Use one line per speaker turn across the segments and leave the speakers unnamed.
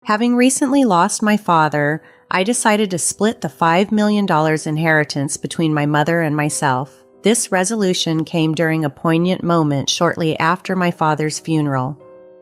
Having recently lost my father, I decided to split the $5 million inheritance between my mother and myself. This resolution came during a poignant moment shortly after my father's funeral.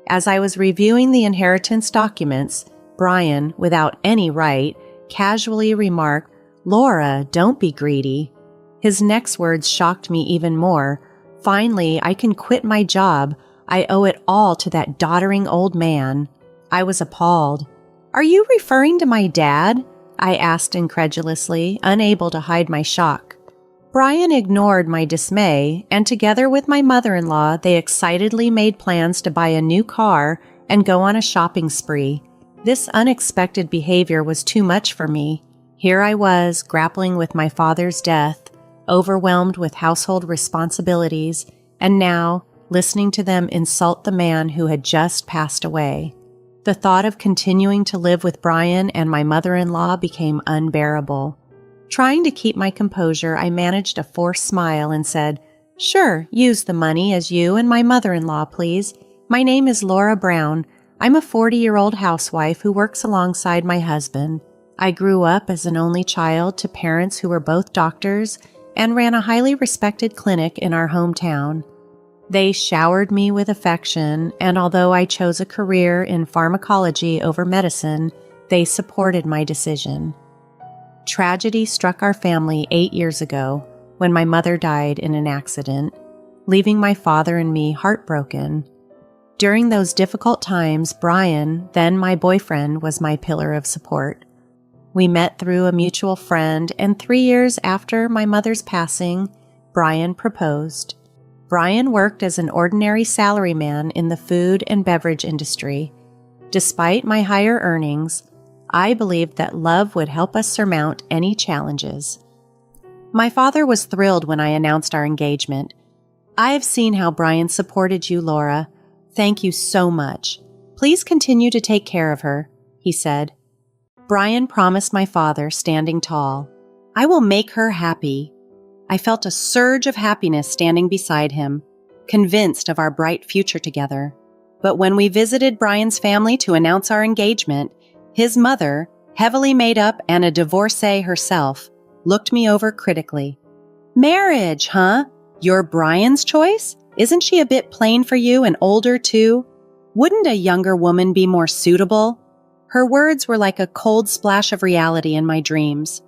As I was reviewing the inheritance documents, Brian, without any right, casually remarked, "Laura, don't be greedy." His next words shocked me even more. "Finally, I can quit my job. I owe it all to that doddering old man." I was appalled. "Are you referring to my dad?" I asked incredulously, unable to hide my shock. Brian ignored my dismay, and together with my mother-in-law, they excitedly made plans to buy a new car and go on a shopping spree. This unexpected behavior was too much for me. Here I was, grappling with my father's death, overwhelmed with household responsibilities, and now listening to them insult the man who had just passed away. The thought of continuing to live with Brian and my mother-in-law became unbearable. Trying to keep my composure, I managed a forced smile and said, "Sure, use the money as you and my mother-in-law, please. My name is Laura Brown. I'm a 40-year-old housewife who works alongside my husband. I grew up as an only child to parents who were both doctors and ran a highly respected clinic in our hometown. They showered me with affection, and although I chose a career in pharmacology over medicine, they supported my decision. Tragedy struck our family 8 years ago when my mother died in an accident, leaving my father and me heartbroken. During those difficult times, Brian, then my boyfriend, was my pillar of support. We met through a mutual friend, and 3 years after my mother's passing, Brian proposed. Brian worked as an ordinary salaryman in the food and beverage industry. Despite my higher earnings, I believed that love would help us surmount any challenges. My father was thrilled when I announced our engagement. "I have seen how Brian supported you, Laura. Thank you so much. Please continue to take care of her," he said. Brian promised my father, standing tall, "I will make her happy." I felt a surge of happiness standing beside him, convinced of our bright future together. But when we visited Brian's family to announce our engagement, his mother, heavily made up and a divorcee herself, looked me over critically. "Marriage, huh? You're Brian's choice? Isn't she a bit plain for you and older too? Wouldn't a younger woman be more suitable?" Her words were like a cold splash of reality in my dreams.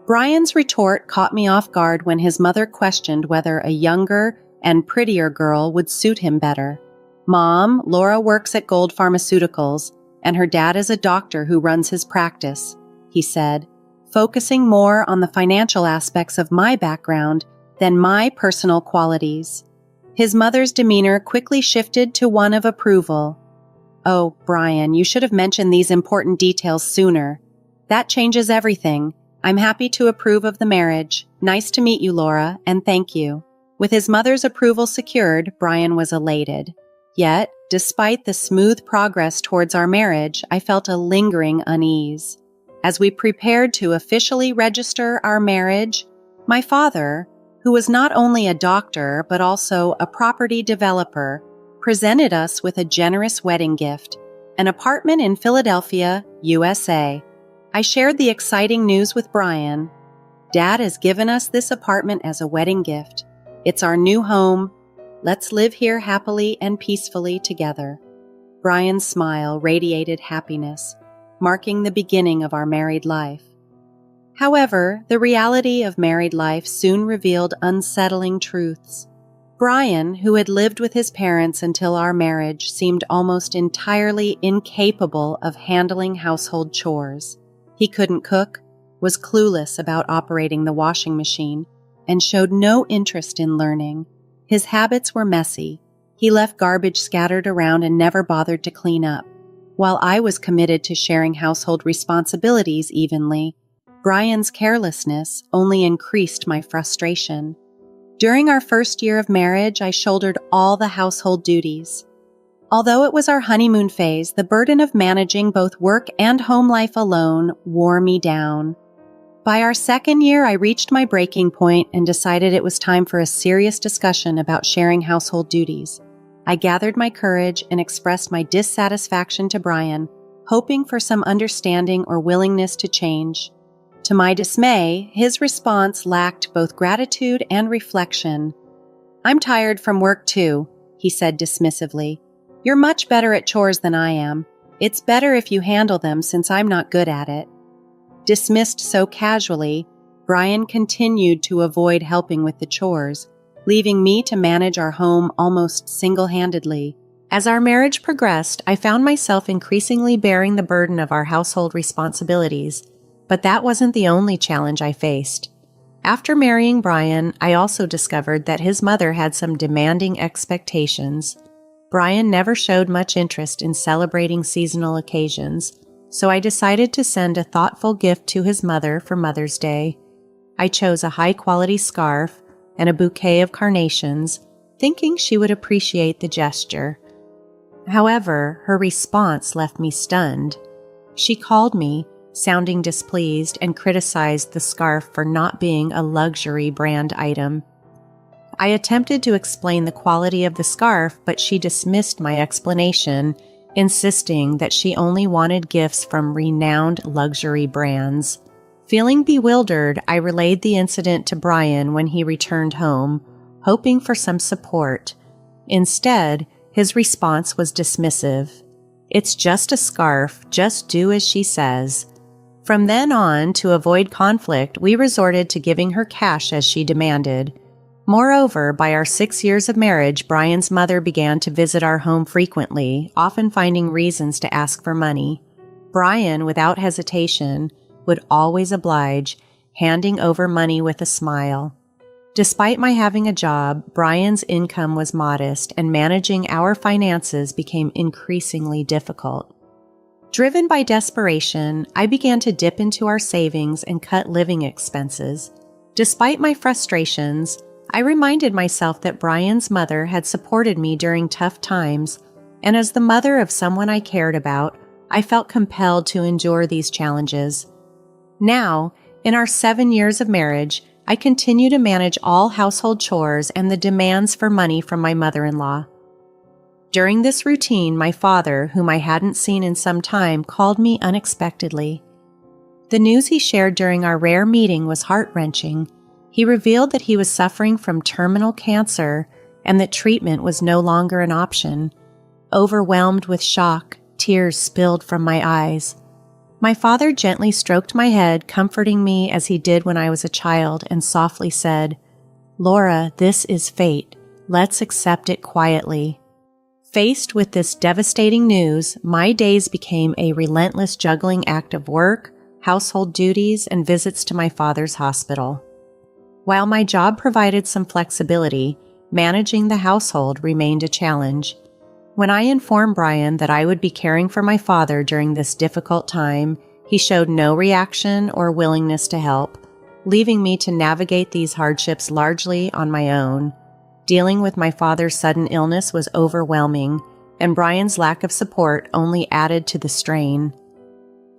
Brian's retort caught me off guard when his mother questioned whether a younger and prettier girl would suit him better. "Mom, Laura works at Gold Pharmaceuticals, and her dad is a doctor who runs his practice," he said, focusing more on the financial aspects of my background than my personal qualities. His mother's demeanor quickly shifted to one of approval. "Oh, Brian, you should have mentioned these important details sooner. That changes everything. I'm happy to approve of the marriage. Nice to meet you, Laura, and thank you." With his mother's approval secured, Brian was elated. Yet, despite the smooth progress towards our marriage, I felt a lingering unease. As we prepared to officially register our marriage, my father, who was not only a doctor but also a property developer, presented us with a generous wedding gift, an apartment in Philadelphia, USA. I shared the exciting news with Brian. "Dad has given us this apartment as a wedding gift. It's our new home. Let's live here happily and peacefully together." Brian's smile radiated happiness, marking the beginning of our married life. However, the reality of married life soon revealed unsettling truths. Brian, who had lived with his parents until our marriage, seemed almost entirely incapable of handling household chores. He couldn't cook, was clueless about operating the washing machine, and showed no interest in learning. His habits were messy. He left garbage scattered around and never bothered to clean up. While I was committed to sharing household responsibilities evenly, Brian's carelessness only increased my frustration. During our first year of marriage, I shouldered all the household duties. Although it was our honeymoon phase, the burden of managing both work and home life alone wore me down. By our second year, I reached my breaking point and decided it was time for a serious discussion about sharing household duties. I gathered my courage and expressed my dissatisfaction to Brian, hoping for some understanding or willingness to change. To my dismay, his response lacked both gratitude and reflection. "I'm tired from work too," he said dismissively. "You're much better at chores than I am. It's better if you handle them since I'm not good at it." Dismissed so casually, Brian continued to avoid helping with the chores, leaving me to manage our home almost single-handedly. As our marriage progressed, I found myself increasingly bearing the burden of our household responsibilities, but that wasn't the only challenge I faced. After marrying Brian, I also discovered that his mother had some demanding expectations. Brian never showed much interest in celebrating seasonal occasions, so I decided to send a thoughtful gift to his mother for Mother's Day. I chose a high-quality scarf and a bouquet of carnations, thinking she would appreciate the gesture. However, her response left me stunned. She called me, sounding displeased, and criticized the scarf for not being a luxury brand item. I attempted to explain the quality of the scarf, but she dismissed my explanation, insisting that she only wanted gifts from renowned luxury brands. Feeling bewildered, I relayed the incident to Brian when he returned home, hoping for some support. Instead, his response was dismissive. "It's just a scarf, just do as she says." From then on, to avoid conflict, we resorted to giving her cash as she demanded. Moreover, by our 6 years of marriage, Brian's mother began to visit our home frequently, often finding reasons to ask for money. Brian, without hesitation, would always oblige, handing over money with a smile. Despite my having a job, Brian's income was modest, and managing our finances became increasingly difficult. Driven by desperation, I began to dip into our savings and cut living expenses. Despite my frustrations, I reminded myself that Brian's mother had supported me during tough times, and as the mother of someone I cared about, I felt compelled to endure these challenges. Now, in our 7 years of marriage, I continue to manage all household chores and the demands for money from my mother-in-law. During this routine, my father, whom I hadn't seen in some time, called me unexpectedly. The news he shared during our rare meeting was heart-wrenching. He revealed that he was suffering from terminal cancer and that treatment was no longer an option. Overwhelmed with shock, tears spilled from my eyes. My father gently stroked my head, comforting me as he did when I was a child, and softly said, "Laura, this is fate. Let's accept it quietly." Faced with this devastating news, my days became a relentless juggling act of work, household duties, and visits to my father's hospital. While my job provided some flexibility, managing the household remained a challenge. When I informed Brian that I would be caring for my father during this difficult time, he showed no reaction or willingness to help, leaving me to navigate these hardships largely on my own. Dealing with my father's sudden illness was overwhelming, and Brian's lack of support only added to the strain.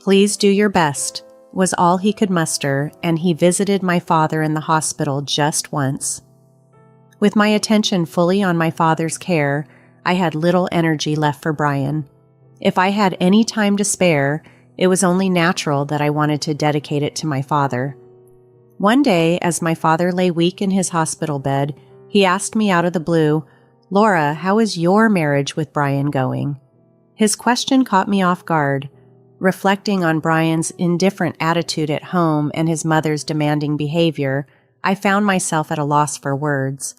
"Please do your best," was all he could muster, and he visited my father in the hospital just once. With my attention fully on my father's care, I had little energy left for Brian. If I had any time to spare, it was only natural that I wanted to dedicate it to my father. One day, as my father lay weak in his hospital bed, he asked me out of the blue, "Laura, how is your marriage with Brian going?" His question caught me off guard. Reflecting on Brian's indifferent attitude at home and his mother's demanding behavior, I found myself at a loss for words.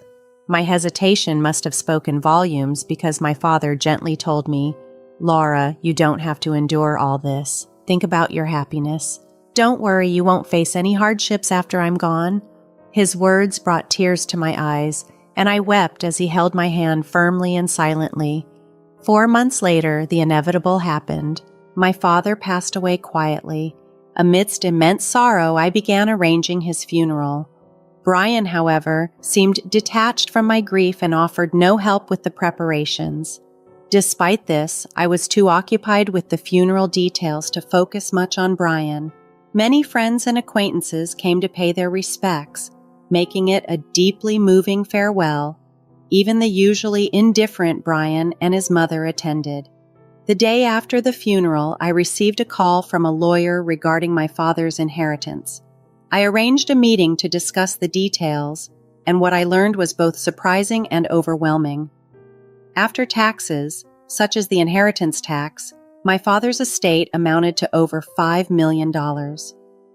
My hesitation must have spoken volumes because my father gently told me, "Laura, you don't have to endure all this. Think about your happiness. Don't worry, you won't face any hardships after I'm gone." His words brought tears to my eyes, and I wept as he held my hand firmly and silently. 4 months later, the inevitable happened. My father passed away quietly. Amidst immense sorrow, I began arranging his funeral. Brian, however, seemed detached from my grief and offered no help with the preparations. Despite this, I was too occupied with the funeral details to focus much on Brian. Many friends and acquaintances came to pay their respects, making it a deeply moving farewell. Even the usually indifferent Brian and his mother attended. The day after the funeral, I received a call from a lawyer regarding my father's inheritance. I arranged a meeting to discuss the details, and what I learned was both surprising and overwhelming. After taxes, such as the inheritance tax, my father's estate amounted to over $5 million.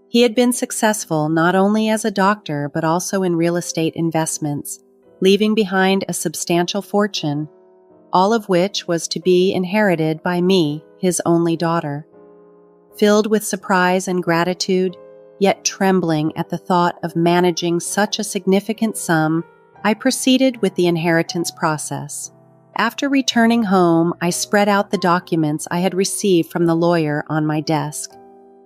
He had been successful not only as a doctor but also in real estate investments, leaving behind a substantial fortune, all of which was to be inherited by me, his only daughter. Filled with surprise and gratitude, yet trembling at the thought of managing such a significant sum, I proceeded with the inheritance process. After returning home, I spread out the documents I had received from the lawyer on my desk.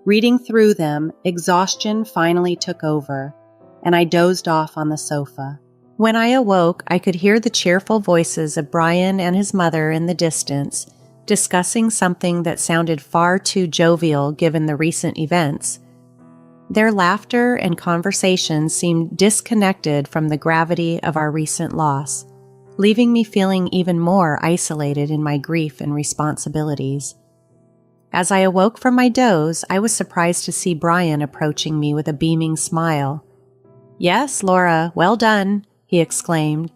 Reading through them, exhaustion finally took over, and I dozed off on the sofa. When I awoke, I could hear the cheerful voices of Brian and his mother in the distance, discussing something that sounded far too jovial given the recent events. Their laughter and conversation seemed disconnected from the gravity of our recent loss, leaving me feeling even more isolated in my grief and responsibilities. As I awoke from my doze, I was surprised to see Brian approaching me with a beaming smile. "Yes, Laura, well done," he exclaimed.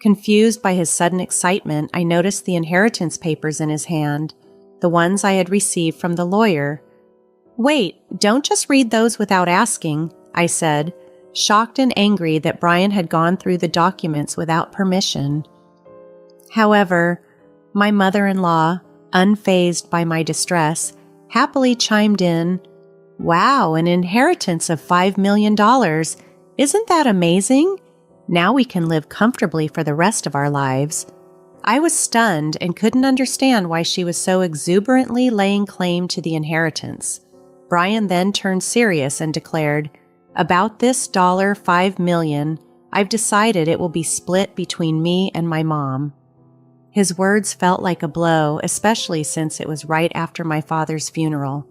Confused by his sudden excitement, I noticed the inheritance papers in his hand, the ones I had received from the lawyer. "Wait, don't just read those without asking," I said, shocked and angry that Brian had gone through the documents without permission. However, my mother-in-law, unfazed by my distress, happily chimed in, "Wow, an inheritance of $5 million. Isn't that amazing? Now we can live comfortably for the rest of our lives." I was stunned and couldn't understand why she was so exuberantly laying claim to the inheritance. Brian then turned serious and declared, "About this $5 million, I've decided it will be split between me and my mom." His words felt like a blow, especially since it was right after my father's funeral.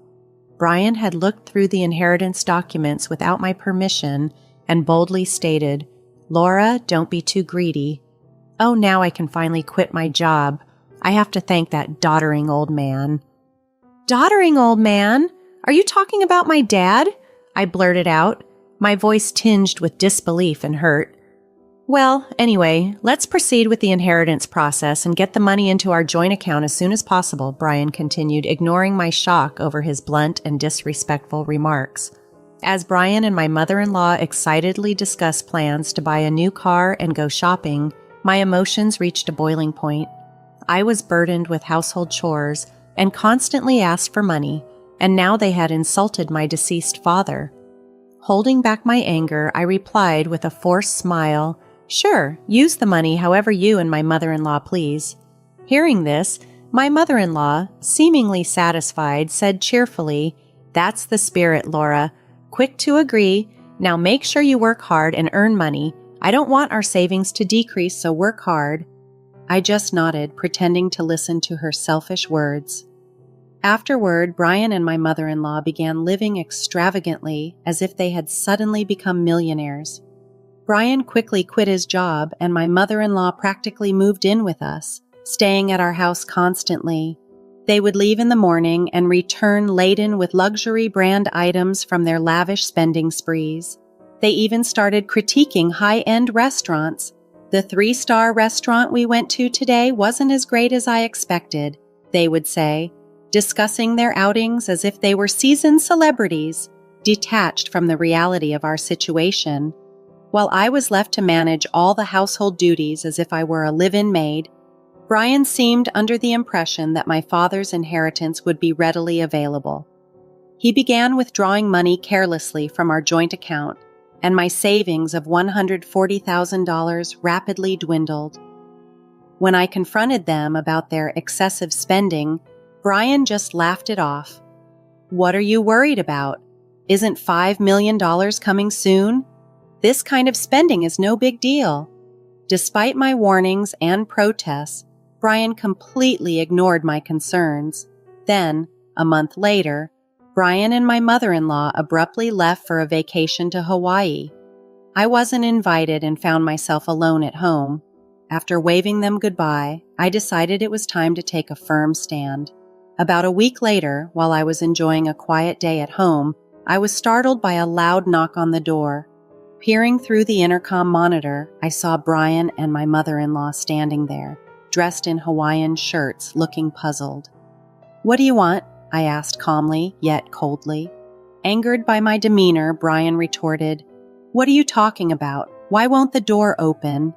Brian had looked through the inheritance documents without my permission and boldly stated, "Laura, don't be too greedy. Oh, now I can finally quit my job. I have to thank that doddering old man." "Doddering old man? Are you talking about my dad?" I blurted out, my voice tinged with disbelief and hurt. "Well, anyway, let's proceed with the inheritance process and get the money into our joint account as soon as possible," Brian continued, ignoring my shock over his blunt and disrespectful remarks. As Brian and my mother-in-law excitedly discussed plans to buy a new car and go shopping, my emotions reached a boiling point. I was burdened with household chores and constantly asked for money, and now they had insulted my deceased father. Holding back my anger, I replied with a forced smile, "Sure, use the money however you and my mother-in-law please." Hearing this, my mother-in-law, seemingly satisfied, said cheerfully, "That's the spirit, Laura. Quick to agree. Now make sure you work hard and earn money. I don't want our savings to decrease, so work hard." I just nodded, pretending to listen to her selfish words. Afterward, Brian and my mother-in-law began living extravagantly as if they had suddenly become millionaires. Brian quickly quit his job, and my mother-in-law practically moved in with us, staying at our house constantly. They would leave in the morning and return laden with luxury brand items from their lavish spending sprees. They even started critiquing high-end restaurants. "The 3-star restaurant we went to today wasn't as great as I expected," they would say, discussing their outings as if they were seasoned celebrities, detached from the reality of our situation. While I was left to manage all the household duties as if I were a live-in maid, Brian seemed under the impression that my father's inheritance would be readily available. He began withdrawing money carelessly from our joint account, and my savings of $140,000 rapidly dwindled. When I confronted them about their excessive spending, Brian just laughed it off. "What are you worried about? Isn't $5 million coming soon? This kind of spending is no big deal." Despite my warnings and protests, Brian completely ignored my concerns. Then, a month later, Brian and my mother-in-law abruptly left for a vacation to Hawaii. I wasn't invited and found myself alone at home. After waving them goodbye, I decided it was time to take a firm stand. About a week later, while I was enjoying a quiet day at home, I was startled by a loud knock on the door. Peering through the intercom monitor, I saw Brian and my mother-in-law standing there, dressed in Hawaiian shirts, looking puzzled. "What do you want?" I asked calmly, yet coldly. Angered by my demeanor, Brian retorted, "What are you talking about? Why won't the door open?"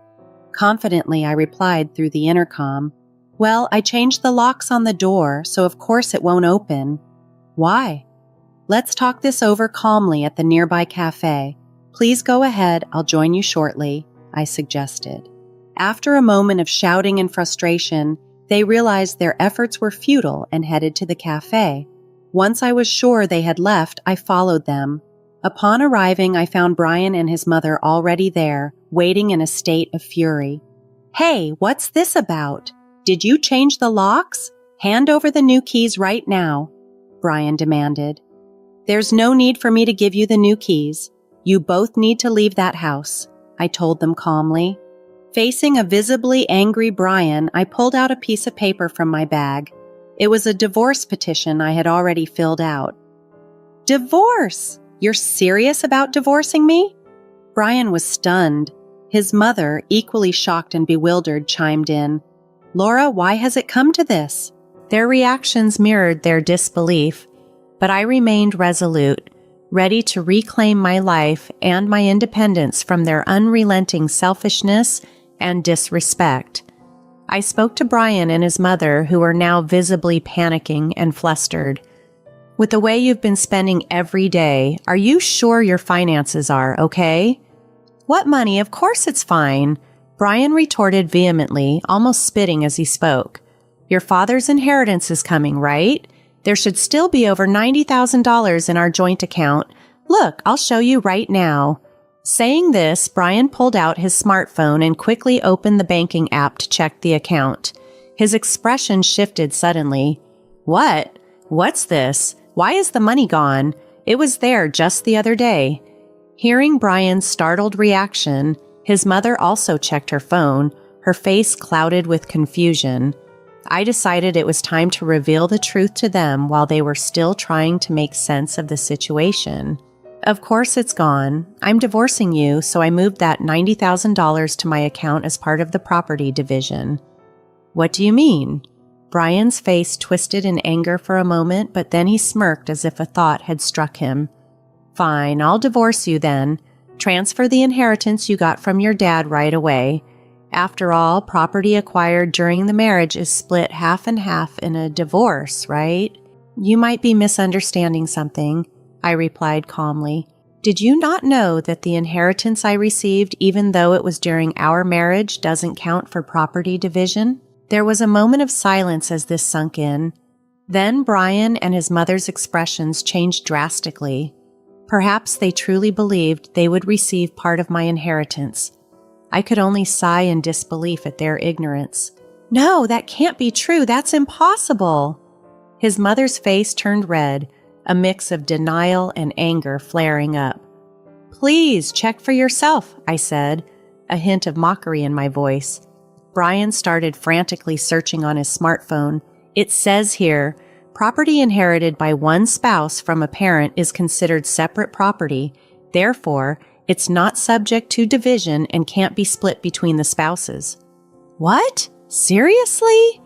Confidently, I replied through the intercom, "Well, I changed the locks on the door, so of course it won't open." "Why?" "Let's talk this over calmly at the nearby cafe. Please go ahead, I'll join you shortly," I suggested. After a moment of shouting and frustration, they realized their efforts were futile and headed to the cafe. Once I was sure they had left, I followed them. Upon arriving, I found Brian and his mother already there, waiting in a state of fury. "Hey, what's this about? Did you change the locks? Hand over the new keys right now," Brian demanded. "There's no need for me to give you the new keys. You both need to leave that house," I told them calmly. Facing a visibly angry Brian, I pulled out a piece of paper from my bag. It was a divorce petition I had already filled out. "Divorce? You're serious about divorcing me?" Brian was stunned. His mother, equally shocked and bewildered, chimed in, "Laura, why has it come to this?" Their reactions mirrored their disbelief, but I remained resolute, ready to reclaim my life and my independence from their unrelenting selfishness and disrespect. I spoke to Brian and his mother, who were now visibly panicking and flustered. "With the way you've been spending every day, are you sure your finances are okay?" "What money? Of course it's fine," Brian retorted vehemently, almost spitting as he spoke. "Your father's inheritance is coming, right? There should still be over $90,000 in our joint account. Look, I'll show you right now." Saying this, Brian pulled out his smartphone and quickly opened the banking app to check the account. His expression shifted suddenly. "What? What's this? Why is the money gone? It was there just the other day." Hearing Brian's startled reaction, his mother also checked her phone, her face clouded with confusion. I decided it was time to reveal the truth to them while they were still trying to make sense of the situation. "Of course it's gone. I'm divorcing you, so I moved that $90,000 to my account as part of the property division." "What do you mean?" Brian's face twisted in anger for a moment, but then he smirked as if a thought had struck him. "Fine, I'll divorce you then. Transfer the inheritance you got from your dad right away. After all, property acquired during the marriage is split half and half in a divorce, right?" "You might be misunderstanding something," I replied calmly. "Did you not know that the inheritance I received, even though it was during our marriage, doesn't count for property division?" There was a moment of silence as this sunk in. Then Brian and his mother's expressions changed drastically. Perhaps they truly believed they would receive part of my inheritance. I could only sigh in disbelief at their ignorance. "No, that can't be true. That's impossible." His mother's face turned red, a mix of denial and anger flaring up. "Please check for yourself," I said, a hint of mockery in my voice. Brian started frantically searching on his smartphone. "It says here, property inherited by one spouse from a parent is considered separate property. Therefore, it's not subject to division and can't be split between the spouses." "What? Seriously?"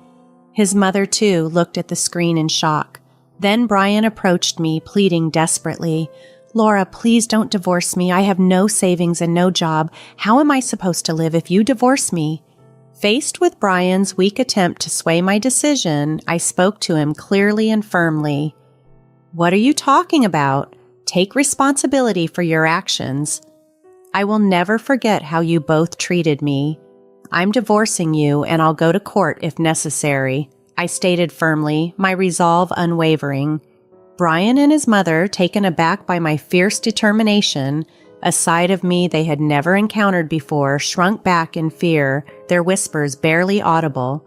His mother, too, looked at the screen in shock. Then Brian approached me, pleading desperately, "Laura, please don't divorce me. I have no savings and no job. How am I supposed to live if you divorce me?" Faced with Brian's weak attempt to sway my decision, I spoke to him clearly and firmly. "What are you talking about? Take responsibility for your actions. I will never forget how you both treated me. I'm divorcing you, and I'll go to court if necessary," I stated firmly, my resolve unwavering. Brian and his mother, taken aback by my fierce determination, a side of me they had never encountered before, shrunk back in fear, their whispers barely audible.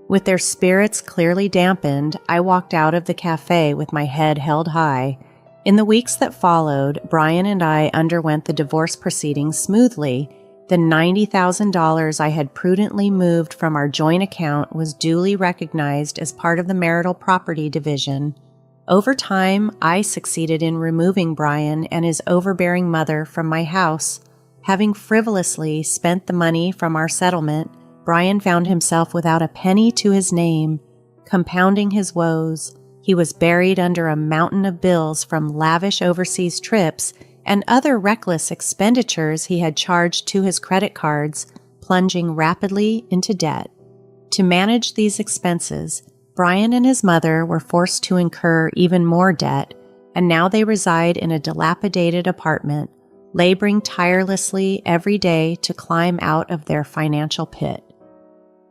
With their spirits clearly dampened, I walked out of the cafe with my head held high. In the weeks that followed, Brian and I underwent the divorce proceedings smoothly. The $90,000 I had prudently moved from our joint account was duly recognized as part of the marital property division. Over time, I succeeded in removing Brian and his overbearing mother from my house. Having frivolously spent the money from our settlement, Brian found himself without a penny to his name. Compounding his woes, he was buried under a mountain of bills from lavish overseas trips and other reckless expenditures he had charged to his credit cards, plunging rapidly into debt. To manage these expenses, Brian and his mother were forced to incur even more debt, and now they reside in a dilapidated apartment, laboring tirelessly every day to climb out of their financial pit.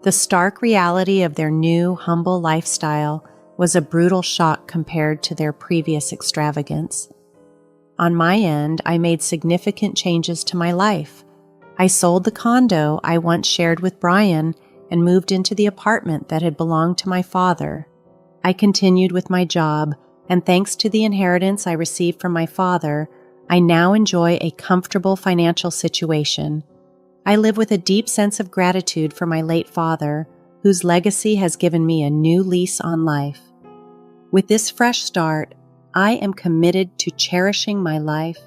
The stark reality of their new, humble lifestyle was a brutal shock compared to their previous extravagance. On my end, I made significant changes to my life. I sold the condo I once shared with Brian and moved into the apartment that had belonged to my father. I continued with my job, and thanks to the inheritance I received from my father, I now enjoy a comfortable financial situation. I live with a deep sense of gratitude for my late father, whose legacy has given me a new lease on life. With this fresh start, I am committed to cherishing my life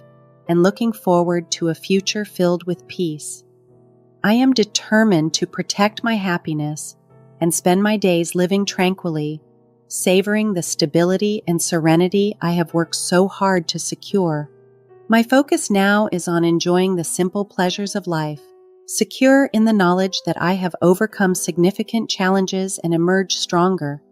and looking forward to a future filled with peace. I am determined to protect my happiness and spend my days living tranquilly, savoring the stability and serenity I have worked so hard to secure. My focus now is on enjoying the simple pleasures of life, secure in the knowledge that I have overcome significant challenges and emerged stronger.